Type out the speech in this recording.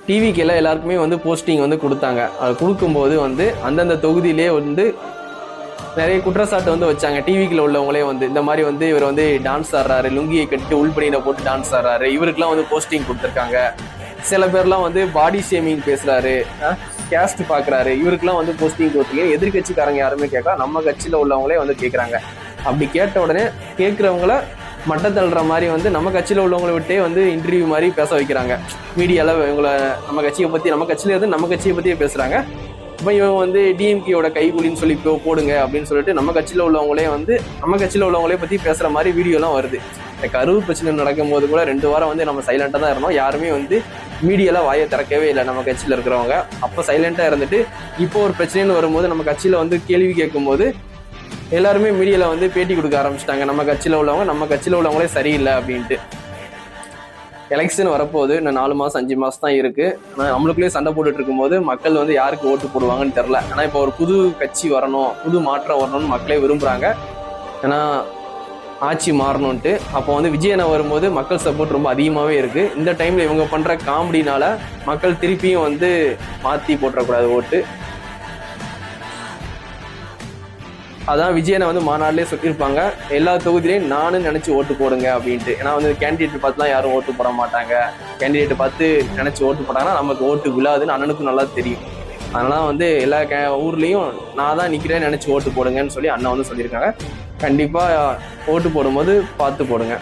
டிவிக்கெல்லாம் எல்லாருக்குமே வந்து போஸ்டிங் வந்து கொடுத்தாங்க. அது கொடுக்கும்போது வந்து அந்தந்த தொகுதியிலே வந்து நிறைய குற்றச்சாட்டு வந்து வச்சாங்க. டிவிக்குள்ள உள்ளவங்களே வந்து இந்த மாதிரி வந்து இவர் வந்து டான்ஸ் ஆடுறாரு, லுங்கியை கட்டிட்டு உள்பணியில போட்டு டான்ஸ் ஆடுறாரு, இவருக்குலாம் வந்து போஸ்டிங் கொடுத்துருக்காங்க. சில பேர்லாம் வந்து பாடி ஷேமிங் பேசுறாரு, கேஸ்ட் பாக்குறாரு, இவருக்குலாம் வந்து போஸ்டிங் கொடுத்துருக்கீங்க. எதிர்கட்சிக்காரங்க யாருமே கேட்கலாம், நம்ம கட்சியில உள்ளவங்களே வந்து கேட்கறாங்க. அப்படி கேட்ட உடனே கேட்கறவங்கள மட்டம் தள்ளுற மாதிரி வந்து நம்ம கட்சியில உள்ளவங்களை விட்டே வந்து இன்டர்வியூ மாதிரி பேச வைக்கிறாங்க. மீடியால இவங்களை நம்ம கட்சியை பத்தி, நம்ம கட்சியில இருந்து நம்ம கட்சியை பத்தியே பேசுறாங்க. இப்போ இவன் வந்து டிஎம்கேயோட கைகூலின்னு சொல்லி போடுங்க அப்படின்னு சொல்லிட்டு நம்ம கட்சியில உள்ளவங்களே வந்து நம்ம கட்சியில உள்ளவங்களே பத்தி பேசுற மாதிரி வீடியோலாம் வருது. இந்த கரூர் பிரச்சனை நடக்கும் போது கூட 2 வாரம் வந்து நம்ம சைலண்டா தான் இருந்தோம். யாருமே வந்து மீடியால வாயை திறக்கவே இல்லை நம்ம கட்சியில இருக்கிறவங்க. அப்போ சைலண்டா இருந்துட்டு இப்போ ஒரு பிரச்சனைன்னு வரும்போது நம்ம கட்சியில வந்து கேள்வி கேட்கும் போது எல்லாருமே மீடியால வந்து பேட்டி கொடுக்க ஆரம்பிச்சிட்டாங்க. நம்ம கட்சியில உள்ளவங்களே சரியில்லை அப்படின்ட்டு. எலெக்ஷன் வரப்போகுது, இன்னும் 4 மாதம் 5 மாதம் தான் இருக்கு. ஆனால் நம்மளுக்குள்ளேயே சண்டை போட்டுட்டு இருக்கும்போது மக்கள் வந்து யாருக்கு ஓட்டு போடுவாங்கன்னு தெரில. ஆனால் இப்போ ஒரு புது கட்சி வரணும், புது மாற்றம் வரணும்னு மக்களே விரும்புகிறாங்க. ஏன்னா ஆட்சி மாறணும்ன்ட்டு. அப்போ வந்து விஜயனை வரும்போது மக்கள் சப்போர்ட் ரொம்ப அதிகமாகவே இருக்குது. இந்த டைமில் இவங்க பண்ணுற காமெடினால மக்கள் திருப்பியும் வந்து மாற்றி போட்டுறக்கூடாது ஓட்டு. அதான் விஜயனை வந்து மாநாட்டிலே சொல்லியிருப்பாங்க, எல்லா தொகுதியிலையும் நானும் நினச்சி ஓட்டு போடுங்க அப்படின்ட்டு. ஏன்னா வந்து கேண்டிடேட் பார்த்துலாம் யாரும் ஓட்டு போட மாட்டாங்க. கேண்டிடேட்டை பார்த்து நினச்சி ஓட்டு போட்டாங்கன்னா நமக்கு ஓட்டு விழாதுன்னு அண்ணனுக்கும் நல்லா தெரியும். அதனால வந்து எல்லா ஊர்லேயும் நான் தான் நிற்கிறேன்னு நினச்சி ஓட்டு போடுங்கன்னு சொல்லி அண்ணன் வந்து சொல்லியிருக்காங்க. கண்டிப்பாக ஓட்டு போடும்போது பார்த்து போடுங்க.